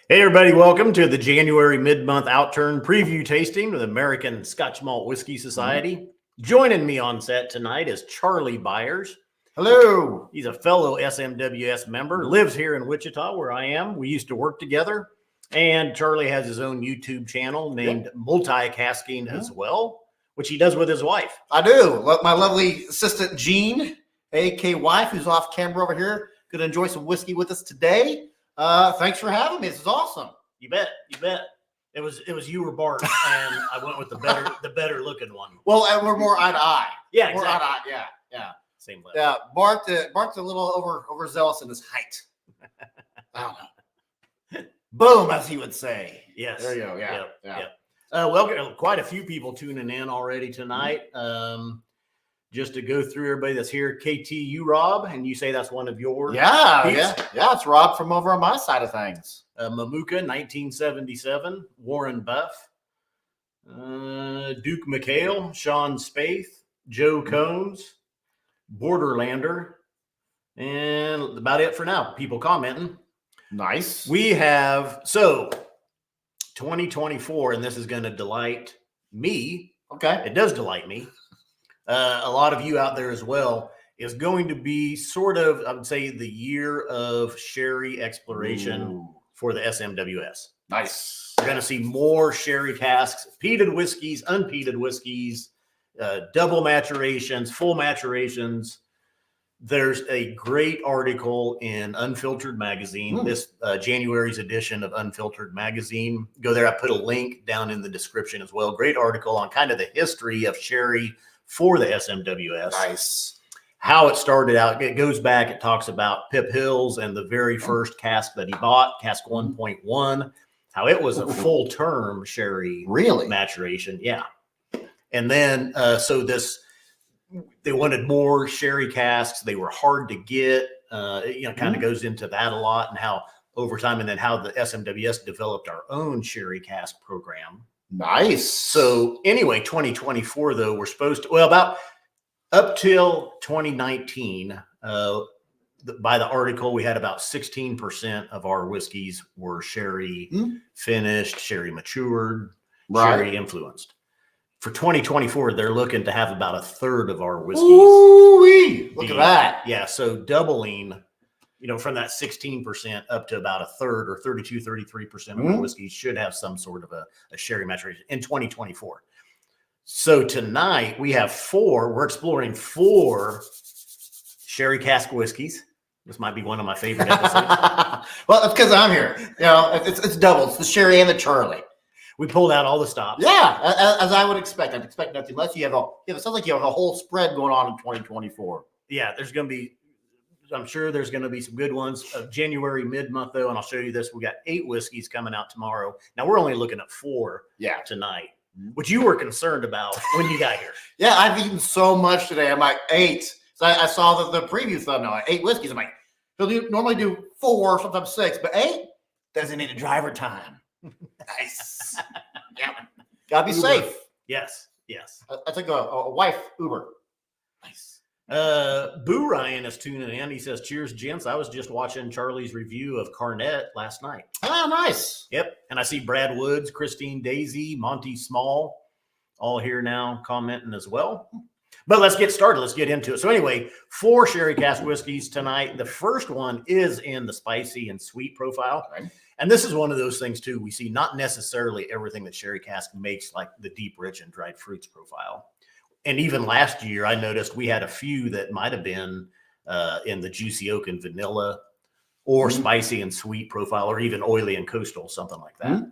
Hey, everybody, welcome to the January mid-month Outturn preview tasting with American Scotch Malt Whiskey Society. Joining me on set tonight is Charlie Byers. Hello. He's a fellow SMWS member, lives here in Wichita where I am. We used to work together, and Charlie has his own YouTube channel named Multicasking as well, which he does with his wife. I do. My lovely assistant, Jean, a.k.a. wife, who's off camera over here, going to enjoy some whiskey with us today. Thanks for having me. This is awesome. You bet. It was you or Bart, and I went with the better looking one. Well, and we're more eye to eye. Yeah, more exactly. eye to eye. Yeah. Same level. Yeah. Bart's a little overzealous in his height. I don't know. Boom, as he would say. Yes. There you go. Yeah. Yep. Welcome. Quite a few people tuning in already tonight. Just to go through everybody that's here, KT, Rob, and you say that's one of your peeps? Yeah. It's Rob from over on my side of things. Mamuka, 1977, Warren Buff, Duke McHale, Sean Spaeth, Joe Combs, Borderlander, and about it for now. People commenting. Nice. We have 2024, and this is going to delight me. Okay. It does delight me. A lot of you out there as well, is going to be sort of, I would say, the year of sherry exploration for the SMWS. Nice. We're going to see more sherry casks, peated whiskeys, unpeated whiskeys, double maturations, full maturations. There's a great article in Unfiltered Magazine, this January's edition of Unfiltered Magazine. Go there. I put a link down in the description as well. Great article on kind of the history of sherry for the SMWS. Nice. How it started out. It goes back. It talks about Pip Hills and the very first cask that he bought, cask 1.1, how it was a full term sherry maturation. Yeah. And then, they wanted more sherry casks. They were hard to get. Kind of goes into that a lot, and how over time, and then how the SMWS developed our own sherry cask program. Nice. So anyway, 2024 though, we're supposed to, about up till 2019, by the article, we had about 16% of our whiskeys were sherry finished, sherry matured, sherry influenced. For 2024, they're looking to have about a third of our whiskeys. Ooh-wee. Look at that. Yeah. So doubling, from that 16% up to about a third, or 32, 33% of our whiskeys should have some sort of a sherry maturation in 2024. So tonight we have we're exploring 4 sherry cask whiskeys. This might be one of my favorite episodes. Well, that's because I'm here. It's double. It's the sherry and the Charlie. We pulled out all the stops. Yeah, as I would expect. I'd expect nothing less. It sounds like you have a whole spread going on in 2024. Yeah, I'm sure there's going to be some good ones. January mid-month, though, and I'll show you this. We got 8 whiskeys coming out tomorrow. Now, we're only looking at 4 tonight, which you were concerned about when you got here. Yeah, I've eaten so much today. I'm like, 8. So I saw the preview thumbnail, 8 whiskeys. I'm like, he'll normally do 4, sometimes 6, but 8 doesn't need a driver time. Nice. Yeah. Gotta be safe. Yes. I took a wife Uber. Nice. Boo Ryan is tuning in. He says, "Cheers, gents. I was just watching Charlie's review of Carnet last night." Oh, nice. Yep. And I see Brad Woods, Christine Daisy, Monty Small, all here now commenting as well. But let's get started. Let's get into it. So anyway, 4 sherry cask whiskeys tonight. The first one is in the spicy and sweet profile. Okay. And this is one of those things too. We see not necessarily everything that sherry cask makes, like the deep, rich, and dried fruits profile. And even last year, I noticed we had a few that might have been in the juicy oak and vanilla, or spicy and sweet profile, or even oily and coastal, something like that,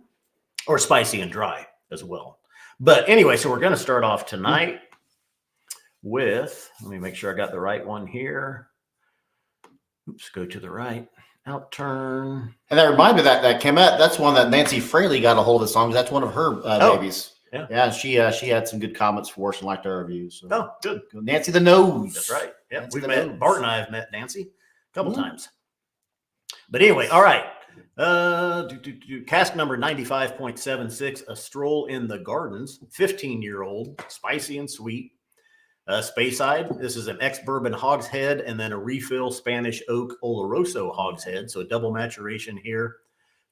or spicy and dry as well. But anyway, so we're going to start off tonight with, let me make sure I got the right one here. Oops, go to the right. Outturn. And that reminded me that Kemet, that's one that Nancy Fraley got a hold of the song. That's one of her babies. Yeah. She had some good comments for us and liked our reviews. So. Oh, good. Nancy the Nose. That's right. Yeah, Nancy we've the met. Nose. Bart and I have met Nancy a couple times. But anyway, all right. Cask number 95.76, a Stroll in the Gardens, 15-year-old, spicy and sweet. Speyside, this is an ex-bourbon hogshead and then a refill Spanish oak Oloroso hogshead. So a double maturation here.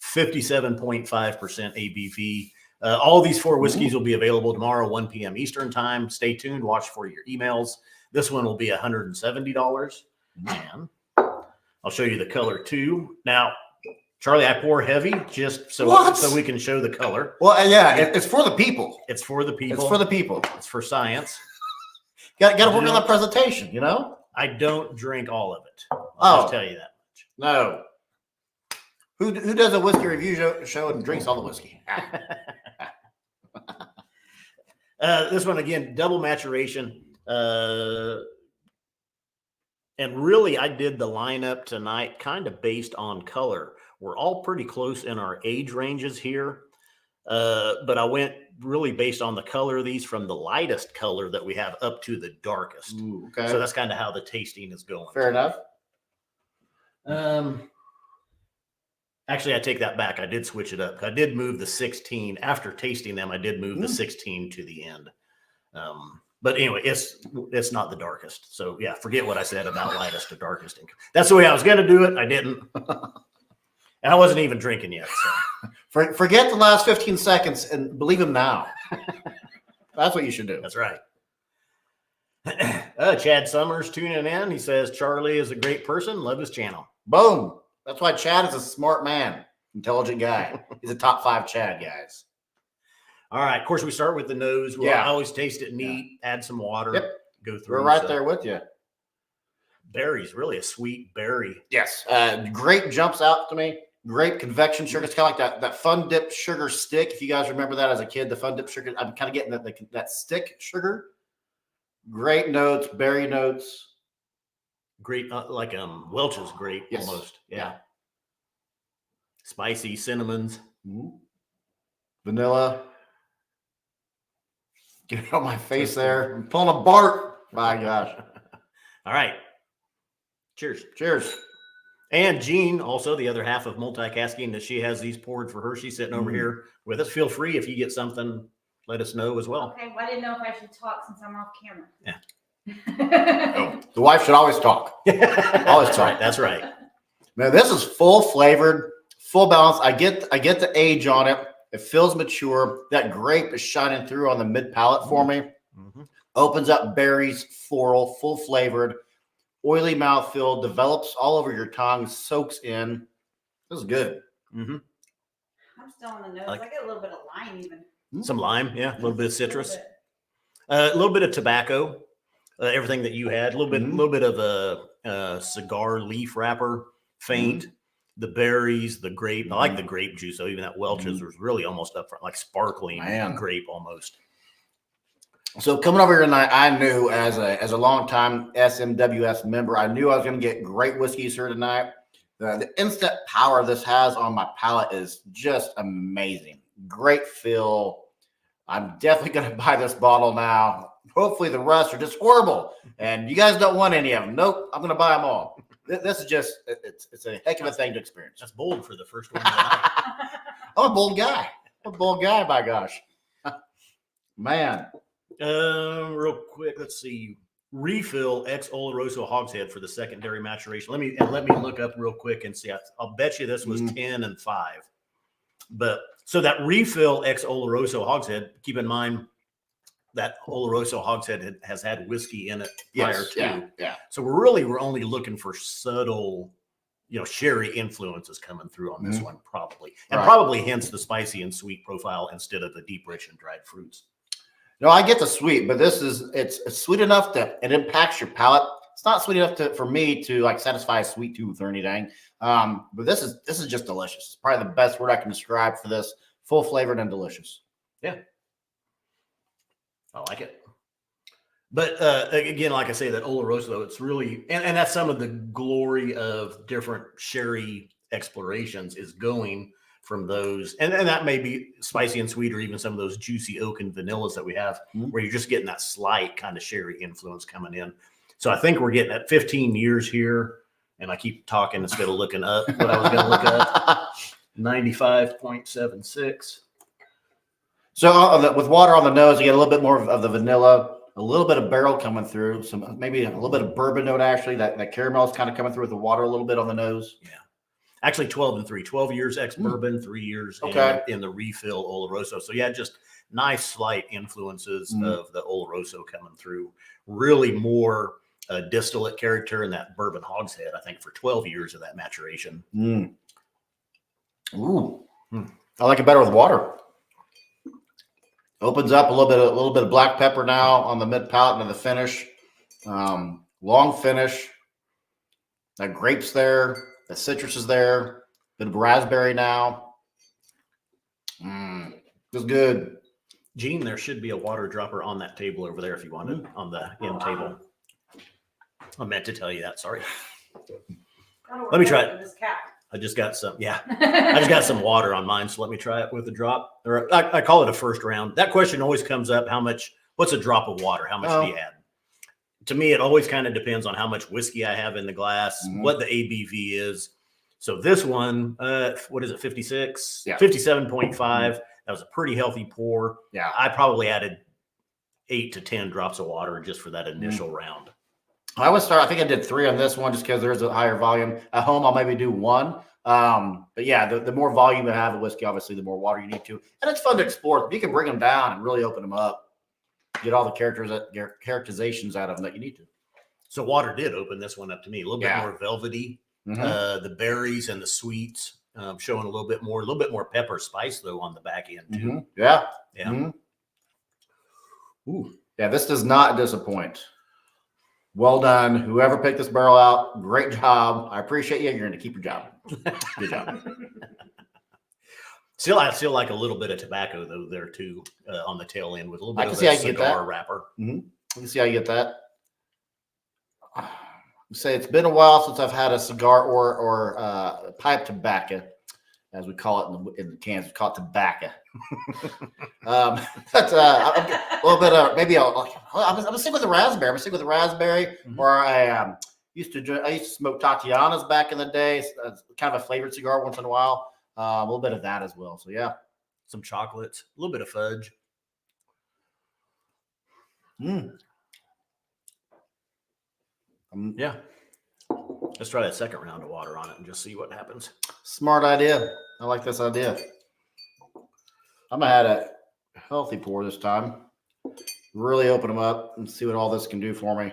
57.5% ABV. All these 4 whiskeys will be available tomorrow, 1 p.m. Eastern time. Stay tuned. Watch for your emails. This one will be $170. And I'll show you the color too. Now, Charlie, I pour heavy just so we can show the color. Well, yeah, it's for the people. It's for the people. It's for the people. It's for science. Got to work on the presentation, you know? I don't drink all of it. I'll just tell you that much. No. Who does a whiskey review show and drinks all the whiskey? This one, again, double maturation. And really, I did the lineup tonight kind of based on color. We're all pretty close in our age ranges here. But I went really based on the color of these, from the lightest color that we have up to the darkest. Ooh, okay. So that's kind of how the tasting is going. Fair enough. Actually, I take that back. I did switch it up. I did move the 16 after tasting them. I did move the 16 to the end. But anyway, it's not the darkest. So yeah, forget what I said about lightest to darkest. That's the way I was going to do it. I didn't. And I wasn't even drinking yet. So. Forget the last 15 seconds and believe him now. That's what you should do. That's right. Chad Summers tuning in. He says, Charlie is a great person. Love his channel. Boom. That's why Chad is a smart man, intelligent guy. He's a top 5 Chad, guys. All right. Of course, we start with the nose. Well, I always taste it neat, add some water, go through. We're right there with you. Berry's really a sweet berry. Yes. Grape jumps out to me. Grape convection sugar. It's kind of like that fun dip sugar stick. If you guys remember that as a kid, the fun dip sugar. I'm kind of getting that stick sugar. Great notes, berry notes. Great, like Welch's grape almost. Yeah. Spicy cinnamons. Vanilla. Get it on my face there. I'm pulling a Bart. My gosh. All right. Cheers. Cheers. And Jean, also the other half of Multicasking, that she has these poured for her. She's sitting over here with us. Feel free, if you get something, let us know as well. Okay, well, I didn't know if I should talk since I'm off camera. Yeah. Oh, the wife should always talk. Always talk. Right, that's right. Man, this is full flavored, full balance. I get the age on it. It feels mature. That grape is shining through on the mid palate for me. Opens up berries, floral, full flavored, oily mouthfeel, develops all over your tongue, soaks in. This is good. I'm still on the nose. I get a little bit of lime even. Some lime, yeah. A little bit of citrus. A little bit of tobacco. Everything that you had. A little bit of a cigar leaf wrapper faint. The berries, the grape. I like the grape juice. So even that Welch's was really almost up front, like sparkling grape almost. So coming over here tonight, I knew as a longtime SMWS member, I knew I was going to get great whiskeys here tonight. The instant power this has on my palate is just amazing. Great feel. I'm definitely going to buy this bottle now. Hopefully the rest are just horrible, and you guys don't want any of them. Nope, I'm going to buy them all. This is just, it's a heck of a thing to experience. That's bold for the first one. I'm a bold guy. I'm a bold guy, by gosh. Man. Real quick, let's see. Refill ex Oloroso Hogshead for the secondary maturation. Let me look up real quick and see. I'll bet you this was 10 and 5. But so that refill ex Oloroso Hogshead, keep in mind that Oloroso Hogshead has had whiskey in it prior to. Yeah. So we're only looking for subtle, sherry influences coming through on this one, probably. And probably hence the spicy and sweet profile instead of the deep, rich, and dried fruits. No, I get the sweet, but it's sweet enough that it impacts your palate. It's not sweet enough for me to like satisfy a sweet tooth or anything. But this is just delicious. It's probably the best word I can describe for this. Full flavored and delicious. Yeah. I like it. But again, like I say, that Oloroso, it's really, and that's some of the glory of different sherry explorations is going from those. And that may be spicy and sweet, or even some of those juicy oak and vanillas that we have, where you're just getting that slight kind of sherry influence coming in. So I think we're getting at 15 years here. And I keep talking instead of looking up what I was going to look up. 95.76. So with water on the nose, you get a little bit more of the vanilla, a little bit of barrel coming through, maybe a little bit of bourbon note, actually. That caramel is kind of coming through with the water a little bit on the nose. Yeah. Actually 12 and 3, 12 years ex-bourbon, 3 years in the refill Oloroso. So yeah, just nice slight influences of the Oloroso coming through. Really more distillate character in that bourbon hogshead, I think, for 12 years of that maturation. Ooh. I like it better with water. Opens up a little bit of black pepper now on the mid palate and the finish. Long finish. That grape's there. The citrus is there. Bit of raspberry now. Feels good. Gene, there should be a water dropper on that table over there if you want it, on the end table. I meant to tell you that. Sorry. Let me try it. I just got some. Yeah, I just got some water on mine, so let me try it with a drop. Or I call it a first round. That question always comes up: what's a drop of water? How much do you add? To me, it always kind of depends on how much whiskey I have in the glass, what the ABV is. So this one, what is it? 56, 57.5. That was a pretty healthy pour. Yeah, I probably added 8 to 10 drops of water just for that initial round. I would start. I think I did 3 on this one just because there's a higher volume. At home, I'll maybe do 1. But yeah, the more volume you have of whiskey, obviously, the more water you need to. And it's fun to explore. You can bring them down and really open them up. Get all the characterizations out of them that you need to. So water did open this one up to me. A little bit more velvety. The berries and the sweets showing a little bit more pepper spice, though, on the back end, too. Yeah. Ooh. Yeah, this does not disappoint. Well done. Whoever picked this barrel out, great job. I appreciate you. You're going to keep your job. Good job. Still, I feel like a little bit of tobacco, though, there, too, on the tail end with a little bit of a cigar wrapper. You can see how you get that. Say it's been a while since I've had a cigar or pipe tobacco, as we call it in the cans. We call it tobacco. But a little bit of maybe I'm gonna stick with the raspberry. I'm gonna stick with the raspberry. Or I used to smoke Tatianas back in the day. It's kind of a flavored cigar once in a while. A little bit of that as well. So yeah, some chocolates, a little bit of fudge. Yeah. Let's try that second round of water on it and just see what happens. Smart idea. I like this idea. I'm going to add a healthy pour this time. Really open them up and see what all this can do for me.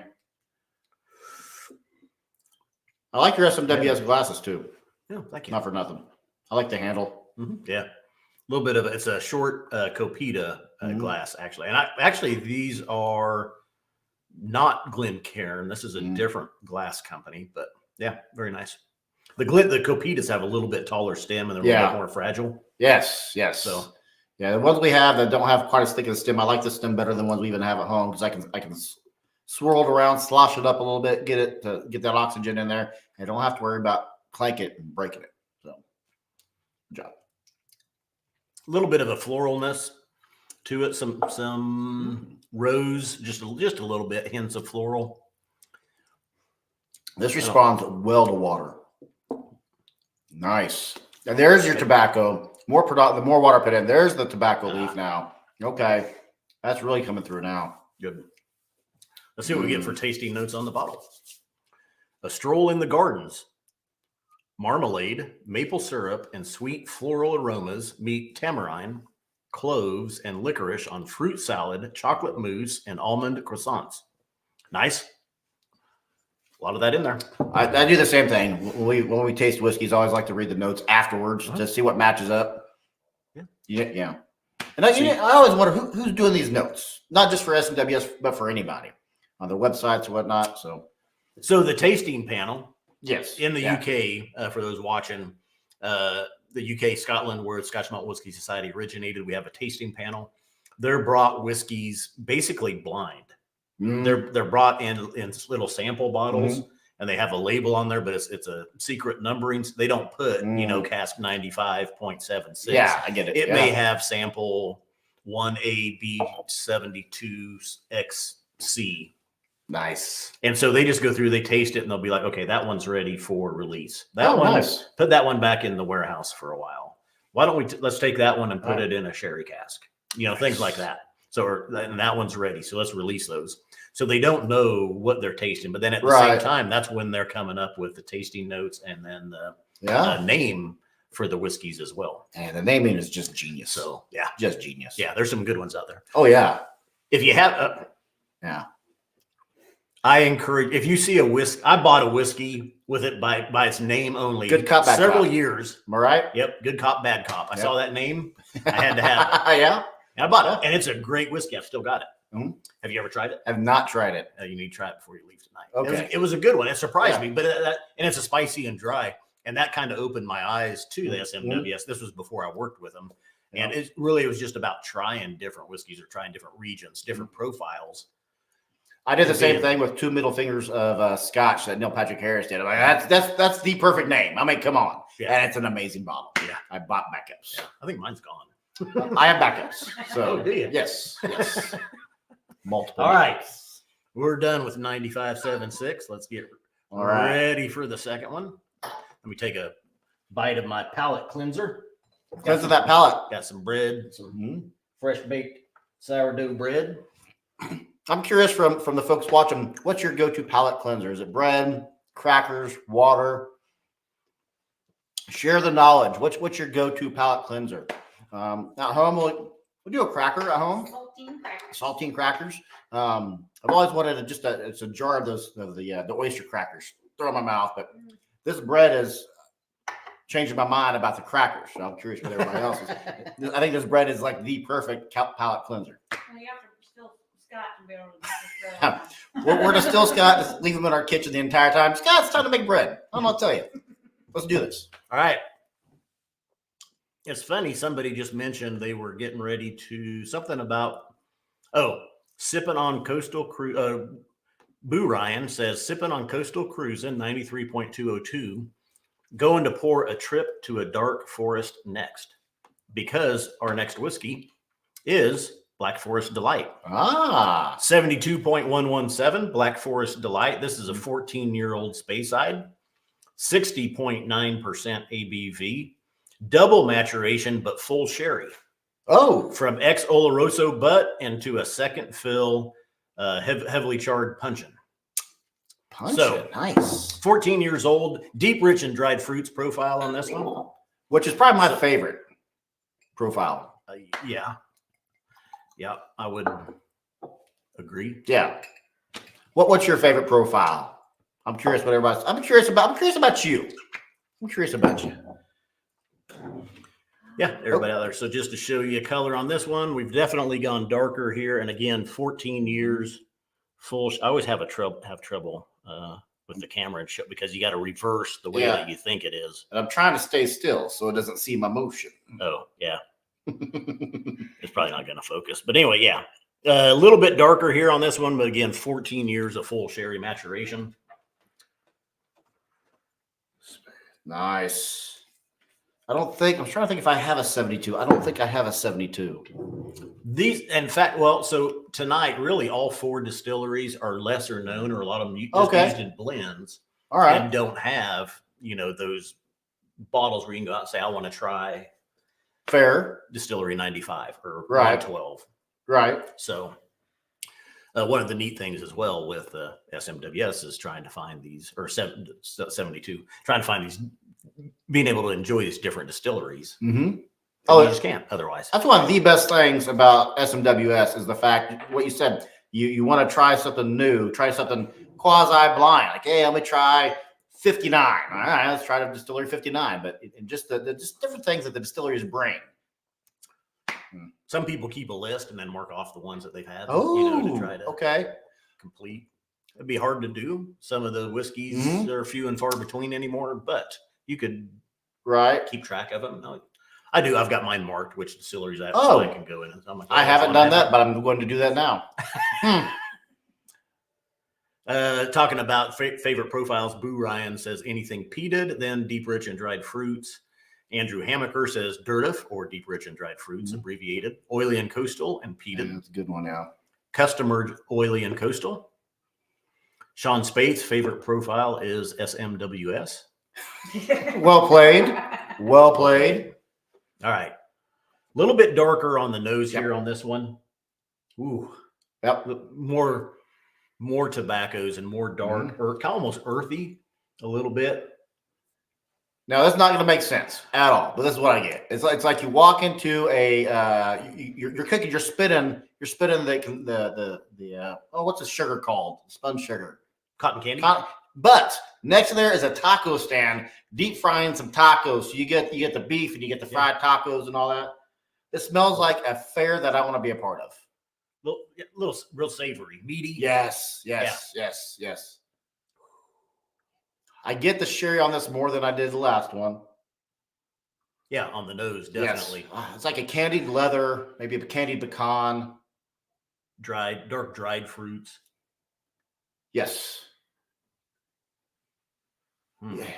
I like your SMWS glasses too. Yeah, thank you. Not for nothing. I like the handle. Yeah. A little bit of it's a short Copita glass, actually. And these are not Glencairn. This is a different glass company, but yeah, very nice. The Copitas have a little bit taller stem and they're a little bit more fragile. Yes. So yeah, the ones we have that don't have quite as thick a stem, I like the stem better than ones we even have at home because I can swirl it around, slosh it up a little bit, get that oxygen in there, and don't have to worry about clanking it and breaking it. So good job. A little bit of a floralness to it, some rose, just a little bit, hints of floral. This responds well to water. Nice. And there's your tobacco. The more water put in. There's the tobacco leaf now. Okay. That's really coming through now. Good. Let's see what we get for tasting notes on the bottle. A stroll in the gardens. Marmalade, maple syrup, and sweet floral aromas meet tamarind, cloves, and licorice on fruit salad, chocolate mousse, and almond croissants. Nice. A lot of that in there. I do the same thing. When we taste whiskeys, I always like to read the notes afterwards to see what matches up. Yeah. And I always wonder who's doing these notes, not just for SMWS, but for anybody on their websites or whatnot. So the tasting panel. Yes. In the UK, for those watching, the UK, Scotland, where Scotch Malt Whisky Society originated, we have a tasting panel. They're brought whiskeys basically blind. They're brought in little sample bottles, and they have a label on there, but it's a secret numbering. They don't put cask 95.76. Yeah, I get it. It may have sample 1AB72XC. Nice. And so they just go through, they taste it, and they'll be like, okay, that one's ready for release. Nice. Put that one back in the warehouse for a while. Why don't we let's take that one and put it in a sherry cask, things like that. So and that one's ready. So let's release those. So they don't know what they're tasting, but then at the same time, that's when they're coming up with the tasting notes and then name for the whiskeys as well. And the naming is just genius. So yeah, just genius. yeah, there's some good ones out there. Oh yeah. If you have, Yeah. I encourage, if you see a whiskey, I bought a whiskey with it by its name only. Good cop, bad several cop. years. Am I right? Yep. Good cop, bad cop. I Yep. saw that name. I had to have it. Yeah. And I bought it. And it's a great whiskey. I've still got it. Mhm. Have you ever tried it? I've not tried it. You need to try it before you leave tonight. Okay. It was a good one. It surprised Yeah. me, but and it's a spicy and dry. And that kind of opened my eyes to the SMWS. This was before I worked with them. And it was just about trying different whiskeys or trying different regions, different profiles. I did the same thing with 2 middle fingers of scotch that Neil Patrick Harris did. I'm like, that's the perfect name. I mean, come on. Yeah. And it's an amazing bottle. Yeah. I bought backups. Yeah. I think mine's gone. I have backups. So Oh, do you? yes. Multiple. All right. We're done with 95.76. Let's get All right. ready for the second one. Let me take a bite of my palate cleanser. Cleanse of that palate. Got some bread, some fresh baked sourdough bread. I'm curious from the folks watching, what's your go-to palate cleanser? Is it bread, crackers, water? Share the knowledge. What's your go-to palate cleanser? At home, we'll do a cracker at home. Saltine crackers. I've always wanted it's a jar of the oyster crackers. Throw in my mouth, but this bread is changing my mind about the crackers. So I'm curious what everybody else is. I think this bread is like the perfect palate cleanser. Well, you have to still Scott to be able to make this bread. We're to still Scott. Just leave him in our kitchen the entire time. Scott, it's time to make bread. I'm gonna tell you. Let's do this. All right. It's funny. Somebody just mentioned they were getting ready to something about, sipping on coastal cruise. Boo Ryan says, sipping on coastal cruising 93.202, going to pour a trip to a dark forest next because our next whiskey is Black Forest Delight. 72.117 Black Forest Delight. This is a 14-year-old Speyside, 60.9% ABV, double maturation, but full sherry. Oh, From ex Oloroso butt into a second fill, heavily charred puncheon. nice. 14 years old, deep, rich, and dried fruits profile on this one. Which is probably my favorite profile. Yeah, I would agree. Yeah. What's your favorite profile? I'm curious what everybody's. I'm curious about you. I'm curious about you. Yeah, everybody out there. So just to show you a color on this one, we've definitely gone darker here. And again, 14 years full. I always have trouble with the camera and show because you got to reverse the way that you think it is. And I'm trying to stay still so it doesn't see my motion. Oh, yeah. It's probably not going to focus. But anyway, yeah. A little bit darker here on this one, but again, 14 years of full sherry maturation. Nice. I'm trying to think if I have a 72. I don't think I have a 72. These, in fact, so tonight, really all 4 distilleries are lesser known, or a lot of them just used in blends. All right. And don't have, those bottles where you can go out and say, I want to try Fair. Distillery 95 or Right. 112. Right. So one of the neat things as well with SMWS is trying to find these, or 72, trying to find these, being able to enjoy these different distilleries. Mm-hmm. You just can't otherwise. That's one of the best things about SMWS is the fact, what you said, you want to try something new, try something quasi-blind. Like, hey, let me try 59. All right, let's try the distillery 59. But just the just different things that the distilleries bring. Some people keep a list and then mark off the ones that they've had, Oh, to try to okay. complete. It'd be hard to do. Some of the whiskeys are few and far between anymore, but you could keep track of them. I do. I've got mine marked, which distilleries I can go in. So I haven't done that, but I'm going to do that now. Talking about favorite profiles, Boo Ryan says anything peated, then deep, rich, and dried fruits. Andrew Hamaker says Dirtif, or deep, rich, and dried fruits, abbreviated. Oily and coastal and peated. That's a good one now. Customer oily and coastal. Sean Spate's favorite profile is SMWS. Well played. Well played. All right. A little bit darker on the nose here on this one. Ooh. Yep. More tobaccos and more dark, or almost earthy a little bit. Now that's not going to make sense at all, but this is what I get. It's like you walk into a you're cooking, you're spitting the what's the sugar called? Spun sugar, Cotton candy. But next to there is a taco stand, deep frying some tacos. So you get the beef and you get the fried tacos and all that. It smells like a fair that I want to be a part of. Little real savory, meaty. Yes. I get the sherry on this more than I did the last one. Yeah, on the nose, definitely. Yes. It's like a candied leather, maybe a candied pecan. Dark dried fruits. Yes.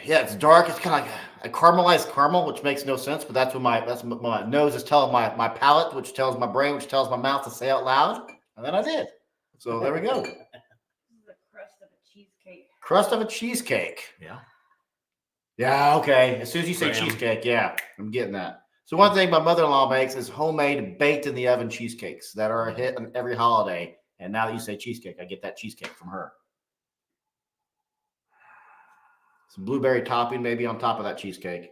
Yeah, it's dark. It's kind of like a caramelized caramel, which makes no sense, but that's what my nose is telling my palate, which tells my brain, which tells my mouth to say out loud. And then I did. So there we go. This is the crust of a cheesecake. Crust of a cheesecake. Yeah. Yeah, okay. As soon as you say Dram. cheesecake, yeah, I'm getting that. So one thing my mother-in-law makes is homemade baked in the oven cheesecakes that are a hit on every holiday. And now that you say cheesecake, I get that cheesecake from her. Some blueberry topping maybe on top of that cheesecake.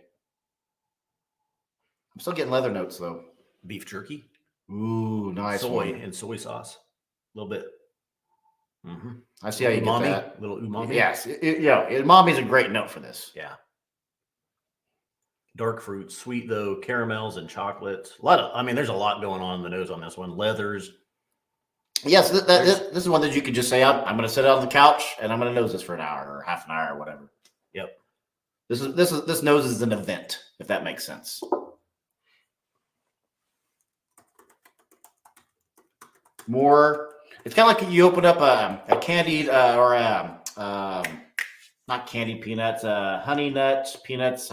I'm still getting leather notes though. Beef jerky. Ooh, nice Soy one. and soy sauce. A little bit. Mm-hmm. I see how you umami, get that. Little umami. Yes, umami is a great note for this. Yeah. Dark fruits, sweet though, caramels and chocolates. There's a lot going on in the nose on this one. Leathers. Yes, this is one that you could just say, I'm going to sit on the couch and I'm going to nose this for an hour or half an hour or whatever. Yep. This nose is an event, if that makes sense. More, it's kind of like you open up a candied not candied peanuts, honey nuts, peanuts.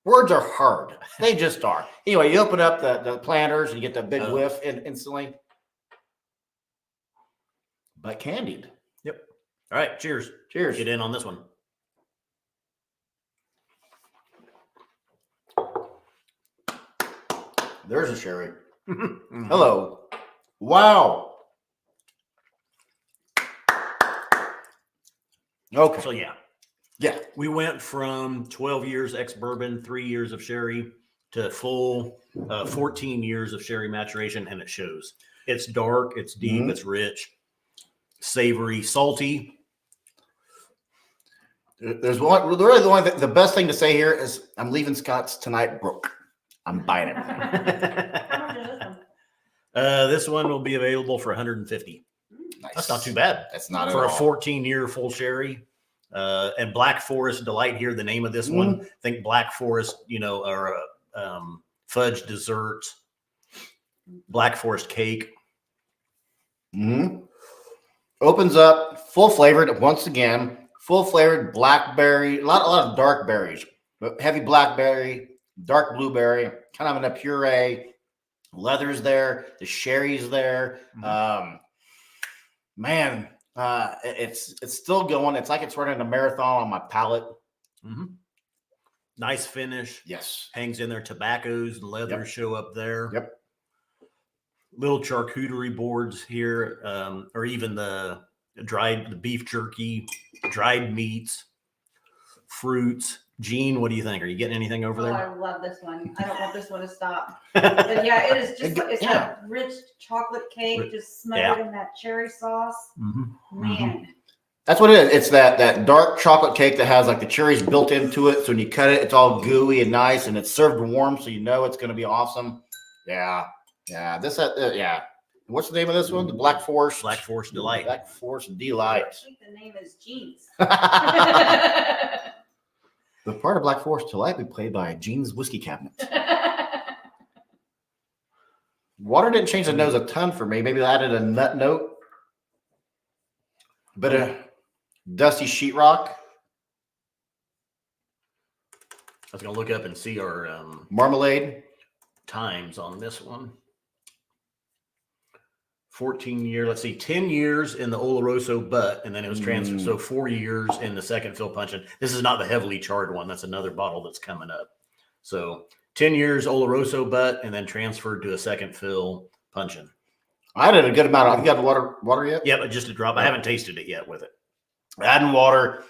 Words are hard. They just are. Anyway, you open up the planters and you get the big whiff instantly. But candied. Yep. All right. Cheers. Cheers. Get in on this one. There's a sherry. Hello. Wow. Okay. So yeah, Yeah. we went from 12 years ex-bourbon, 3 years of sherry to full 14 years of sherry maturation, and it shows. It's dark, it's deep, it's rich, savory, salty. There's the best thing to say here is I'm leaving Scott's tonight broke. I'm buying everything. How much is this one? This one will be available for 150. Nice. That's not too bad. That's not For at a all. 14-year full sherry. And Black Forest Delight here, the name of this one. Think Black Forest, or fudge dessert, Black Forest cake. Opens up, full flavored once again. Full flavored blackberry, a lot of dark berries, but heavy blackberry, dark blueberry, kind of in a puree. Leather's there, the sherry's there. It's still going. It's like it's running a marathon on my palate. Nice finish. Yes. Hangs in there. Tobaccos and leathers show up there. Yep. Little charcuterie boards here, or even the beef jerky, dried meats, fruits. Gene, what do you think? Are you getting anything over there? I love this one. I don't want this one to stop. But yeah, it is just it's that rich chocolate cake just smothered in that cherry sauce. Man. That's what it is. It's that dark chocolate cake that has like the cherries built into it. So when you cut it, it's all gooey and nice, and it's served warm, so you know it's going to be awesome. Yeah. What's the name of this one? The Black Forest. Black Forest Delight. Black Forest Delight. I think the name is Jeans. The part of Black Forest Delight be played by Gene's Whiskey Cabinet. Water didn't change the nose a ton for me. Maybe I added a nut note. But a dusty sheetrock. I was going to look up and see our Marmalade. times on this one. 14 years, let's see, 10 years in the Oloroso butt, and then it was transferred. So 4 years in the second fill puncheon. This is not the heavily charred one. That's another bottle that's coming up. So 10 years Oloroso butt, and then transferred to a second fill puncheon. I added a good amount. Have you got water yet? Yeah, but just a drop. I haven't tasted it yet with it. Adding water.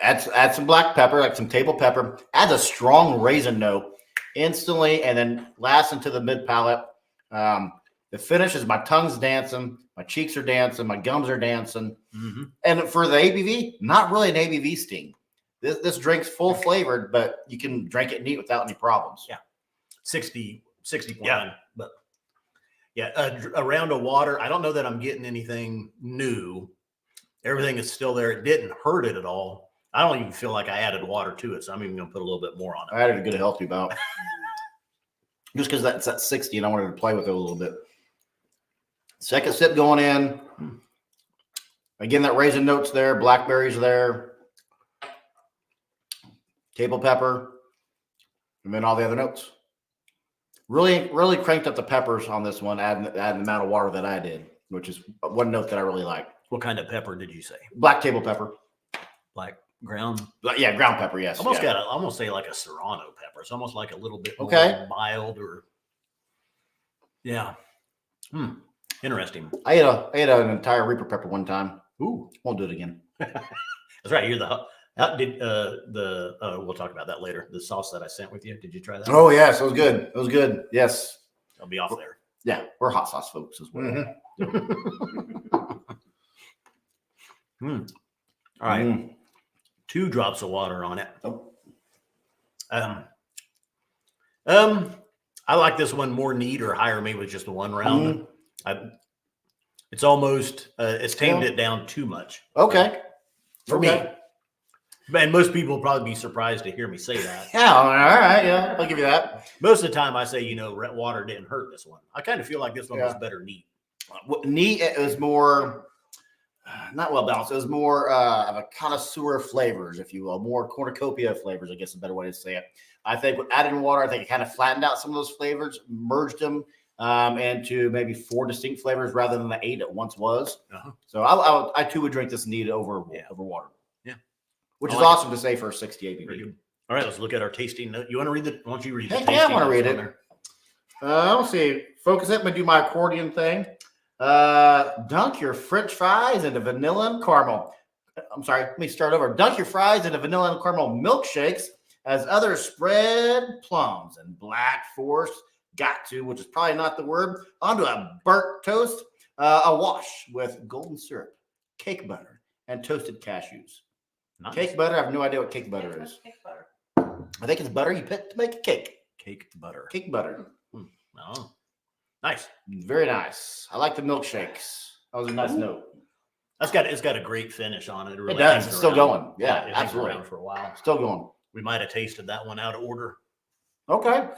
Add some black pepper, like some table pepper. Adds a strong raisin note instantly, and then lasts into the mid palate. The finish is my tongue's dancing, my cheeks are dancing, my gums are dancing. Mm-hmm. And for the ABV, not really an ABV sting. This drink's full flavored, but you can drink it neat without any problems. Yeah. 60.9. Yeah. But yeah, a round of water. I don't know that I'm getting anything new. Everything is still there. It didn't hurt it at all. I don't even feel like I added water to it, so I'm even going to put a little bit more on it. I added a good healthy amount. Just because that's at 60 and I wanted to play with it a little bit. Second sip going in. Again, that raisin note's there. Blackberries there. Table pepper. And then all the other notes. Really, really cranked up the peppers on this one, adding the amount of water that I did, which is one note that I really like. What kind of pepper did you say? Black table pepper. Black ground? Yeah, ground pepper, yes. Almost yeah. got I almost say like a Serrano pepper. It's almost like a little bit more mild or yeah. Interesting. I ate an entire Reaper pepper one time. Ooh. Won't do it again. That's right. You're we'll talk about that later. The sauce that I sent with you. Did you try that? Oh yes, it was good. It was good. Yes. I'll be off there. Yeah, we're hot sauce folks as well. Mm-hmm. All right. 2 drops of water on it. Oh. I like this one more neat or higher, maybe with just one round. It's almost it's tamed it down too much. Okay. For me. And most people will probably be surprised to hear me say that. Yeah, all right. Yeah, I'll give you that. Most of the time I say, water didn't hurt this one. I kind of feel like this one was better neat. Neat, it was more, not well balanced. It was more of a connoisseur flavors, if you will, more cornucopia flavors, I guess is a better way to say it. I think with added water, I think it kind of flattened out some of those flavors, merged them into maybe 4 distinct flavors rather than the 8 it once was. So I too would drink this neat over water. Yeah. Which is awesome to say for a 60 ABV. All right, let's look at our tasting note. You want to read it? Why don't you read the tasting? Yeah, I want to read it. Let's see. Focus it. I'm going to do my accordion thing. Dunk your French fries into vanilla and caramel. I'm sorry. Let me start over. Dunk your fries into vanilla and caramel milkshakes as others spread plums and Black Forest which is probably not the word, onto a burnt toast, awash with golden syrup, cake butter, and toasted cashews. Nice. Cake butter. I have no idea what cake butter is. Cake butter. I think it's butter you pick to make a cake. Cake butter. Cake butter. Oh, nice. Very nice. I like the milkshakes. That was a nice note. It's got a great finish on it. It does. It's still going. Yeah, absolutely. Around for a while. Still going. We might have tasted that one out of order. Okay.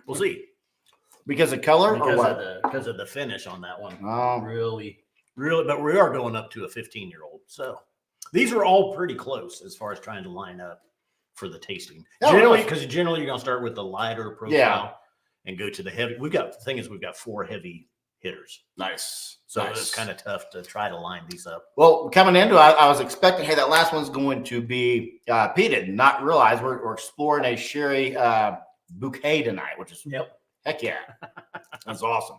We'll see. Because of color or what? Because of the finish on that one. Oh. Really. But we are going up to a 15-year-old. So these are all pretty close as far as trying to line up for the tasting. Generally you're going to start with the lighter profile and go to the heavy. We've got 4 heavy hitters. Nice. So it's kind of tough to try to line these up. Well, coming into it, I was expecting, hey, that last one's going to be peated. Not realize we're exploring a sherry bouquet tonight, which is heck yeah. That's awesome.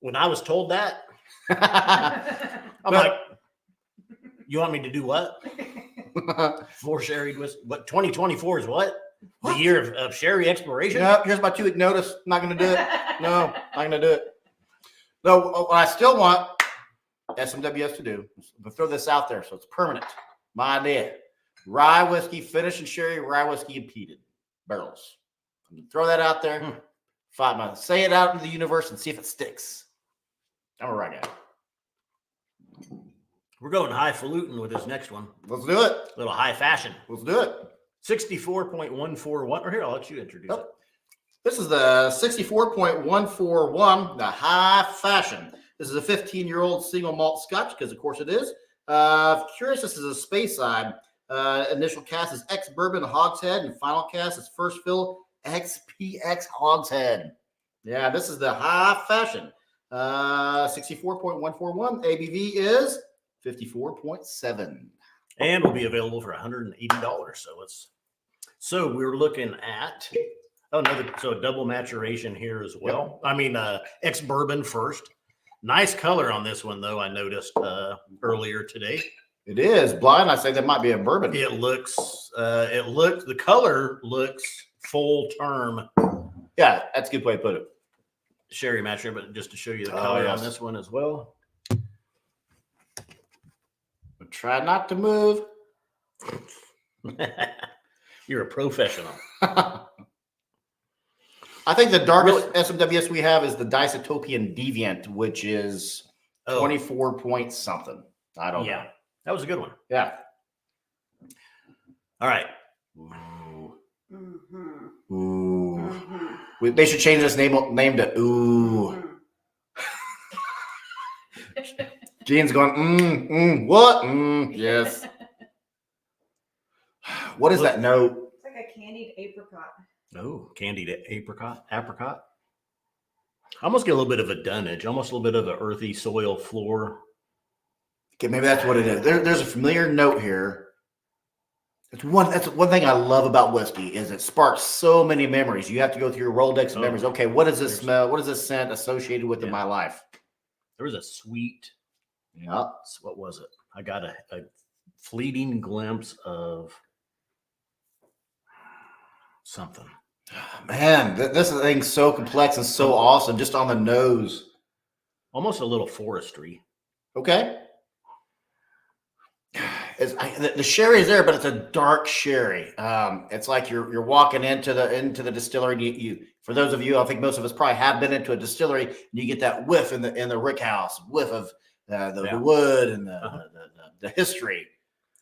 When I was told that, I'm like, you want me to do what? 4 sherry whiskey? What 2024 is what? The year of sherry exploration? No, here's my 2-week notice. Not going to do it. No, not going to do it. No, what I still want SMWS to do, but throw this out there so it's permanent. My idea. Rye whiskey, finished in sherry, rye whiskey and peated barrels. I'm going to throw that out there. Say it out into the universe and see if it sticks. I'm a rye guy. We're going highfalutin with this next one. Let's do it. A little high fashion. Let's do it. 64.141. Or here, I'll let you introduce it. This is the 64.141, the high fashion. This is a 15-year-old single malt scotch, because of course it is. Curious, this is a space side. Initial cast is ex-bourbon hogshead, and final cast is first fill XPX hogshead. Yeah, this is the high fashion. 64.141. ABV is 54.7. And will be available for $180. So we're looking at a double maturation here as well. Yep. I mean, ex-bourbon first. Nice color on this one, though, I noticed earlier today. It is blind. I say that might be a bourbon. It looks, the color looks full term Yeah, that's a good way to put it. sherry mash, but just to show you the Oh, color yes. on this one as well. But try not to move. You're a professional. I think the darkest SMWS we have is the Disotopian Deviant, which is 24 point something. I don't know. That was a good one. Yeah. All right. Ooh. Mm-hmm. Ooh. Mm-hmm. They should change this name to Ooh. Gene's going, what? Yes. What is that note? It's like a candied apricot. Oh, candied apricot. I almost get a little bit of a dunnage, almost a little bit of an earthy soil floor. Okay, maybe that's what it is. There's a familiar note here. That's one thing I love about whiskey is it sparks so many memories. You have to go through your Rolodex of memories. Okay, what does this smell? What is this scent associated with in my life? There was a sweet. Yeah. What was it? I got a fleeting glimpse of something. Man, this thing's so complex and so awesome just on the nose. Almost a little forestry. Okay. The sherry is there, but it's a dark sherry. It's like you're walking into the distillery. You for those of you, I think most of us probably have been into a distillery, and you get that whiff in the rick house, whiff of the wood and the history.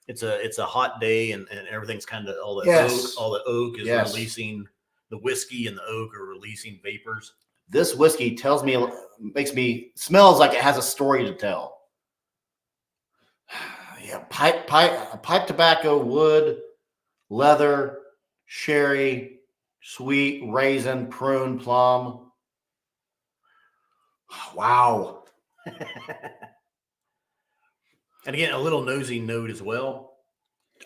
It's a hot day, and everything's kind of all the oak is releasing. The whiskey and the oak are releasing vapors. This whiskey smells like it has a story to tell. Yeah, pipe tobacco, wood, leather, sherry, sweet, raisin, prune, plum. Wow. And again, a little nosy note as well.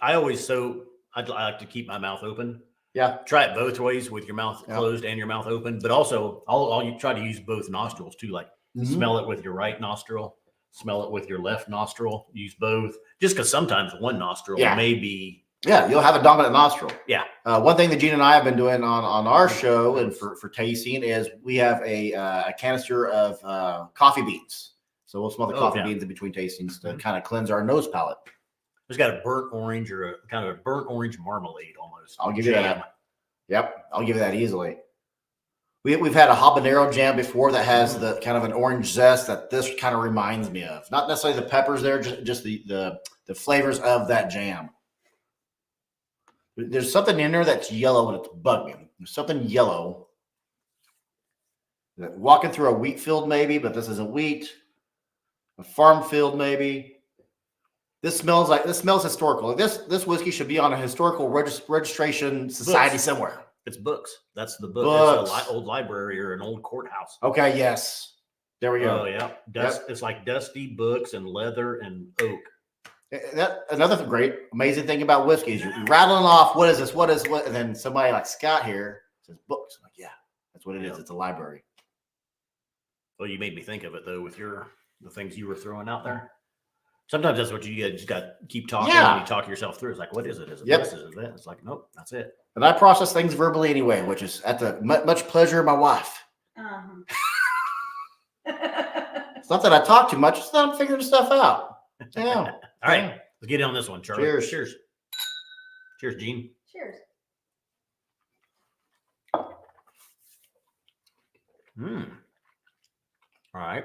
I'd like to keep my mouth open. Yeah. Try it both ways with your mouth closed and your mouth open, but also I'll try to use both nostrils too. Like smell it with your right nostril, smell it with your left nostril, use both. Just because sometimes one nostril may be. Yeah, you'll have a dominant nostril. Yeah. One thing that Gene and I have been doing on our show and for tasting is we have a canister of coffee beans. So we'll smell the coffee beans in between tastings to kind of cleanse our nose palate. It's got a burnt orange or a kind of a burnt orange marmalade almost. I'll give you that. Yep, I'll give you that easily. We've had a habanero jam before that has the kind of an orange zest that this kind of reminds me of. Not necessarily the peppers there, just the flavors of that jam. There's something in there that's yellow and it's bugging me. There's something yellow. Walking through a wheat field maybe, but this isn't wheat. A farm field maybe. This smells historical. This whiskey should be on a historical registration society somewhere. It's books. That's the book. It's an old library or an old courthouse. Okay, yes. There we go. Oh, yeah. It's like dusty books and leather and oak. Another great, amazing thing about whiskey is you're rattling off, what is this? What? And then somebody like Scott here says books. I'm like, yeah, that's what it is. It's a library. Well, you made me think of it, though, with the things you were throwing out there. Sometimes that's what you just got to keep talking and you talk yourself through. It's like, what is it? Is it this? Is it that? It's like, nope, that's it. And I process things verbally anyway, which is at the much pleasure of my wife. It's not that I talk too much. It's that I'm figuring stuff out. Yeah. All right. Let's get in on this one, Charlie. Cheers. Cheers. Cheers, Gene. Cheers. All right.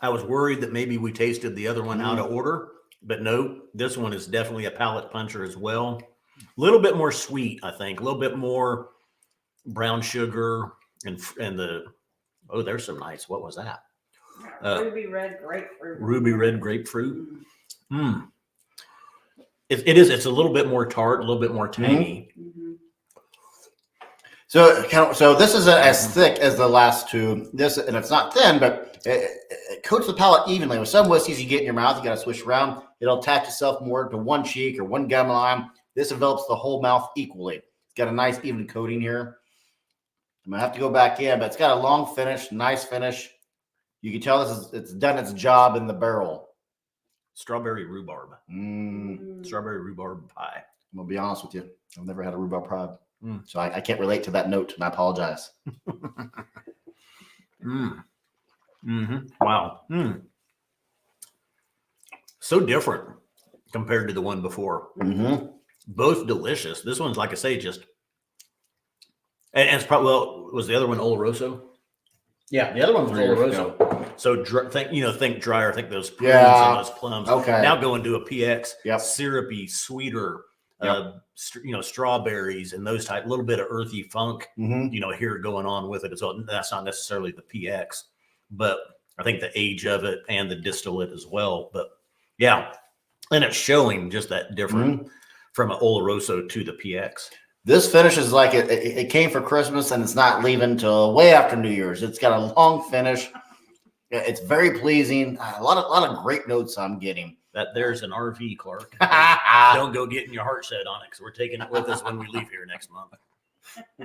I was worried that maybe we tasted the other one out of order, but no, this one is definitely a palate puncher as well. A little bit more sweet, I think. A little bit more brown sugar and there's some nice. What was that? Ruby red grapefruit. Ruby red grapefruit. It is. It's a little bit more tart, a little bit more tangy. So this isn't as thick as the last two. And it's not thin, but it coats the palate evenly. With some whiskeys you get in your mouth, you got to swish around. It'll attach itself more to one cheek or one gum line. This envelops the whole mouth equally. It's got a nice even coating here. I'm gonna have to go back in, but it's got a long finish, nice finish. You can tell it's done its job in the barrel. strawberry rhubarb. Strawberry rhubarb pie. I'm gonna be honest with you. I've never had a rhubarb pie, so I can't relate to that note, and I apologize. Wow. So different compared to the one before. Both delicious. This one's, like I say, just, and it's probably, well, was the other one Oloroso? Yeah, The other one was Oloroso. Oloroso. So think drier. Think those prunes Yeah. and those plums. Okay. Now going to a PX, Yep. syrupy, sweeter, Yep. strawberries and those type, a little bit of earthy funk, Mm-hmm. here going on with it. So that's not necessarily the PX, but I think the age of it and the distillate as well. But yeah, and it's showing just that different from an Oloroso to the PX. This finish is like it came for Christmas, and it's not leaving till way after New Year's. It's got a long finish. It's very pleasing. A lot of great notes I'm getting. That there's an RV, Clark. Don't go getting your heart set on it, because we're taking it with us when we leave here next month.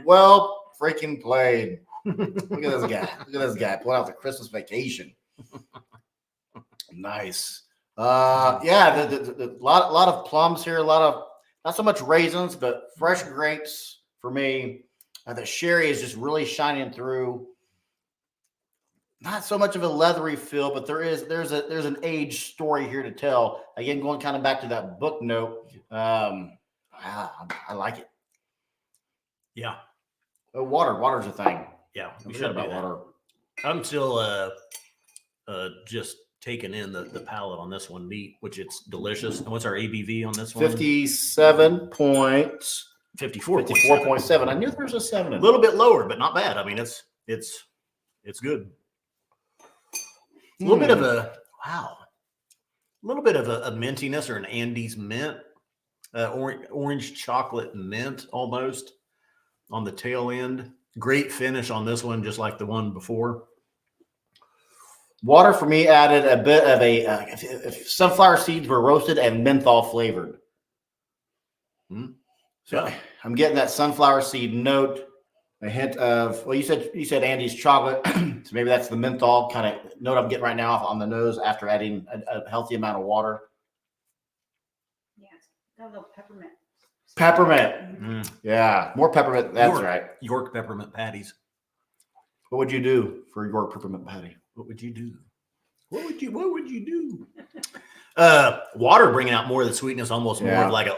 Well, freaking played. Look at this guy. Look at this guy pulling out the Christmas vacation. Nice. Yeah, the lot of plums here. A lot of, not so much raisins, but fresh grapes for me. The sherry is just really shining through. Not so much of a leathery feel, but there's an age story here to tell. Again, going kind of back to that book note. I like it. Yeah. Oh, water's a thing. Yeah. We We should should about do that. water. I'm still just taking in the palate on this one neat, which it's delicious. And what's our ABV on this one? 54.7. I knew there was a 7 in A little bit lower, but not bad. I mean, it's good. A little bit of a mintiness, or an Andes mint, orange chocolate mint almost on the tail end. Great finish on this one, just like the one before. Water for me added a bit of if sunflower seeds were roasted and menthol flavored. So I'm getting that sunflower seed note, a hint of, well, you said Andy's chocolate, so maybe that's the menthol kind of note I'm getting right now on the nose after adding a healthy amount of water. Yeah, it's got a little peppermint. Peppermint. Yeah, more peppermint. That's right. York peppermint patties. What would you do for your peppermint patty? What would you do? What would you do? Water bringing out more of the sweetness, almost more of like an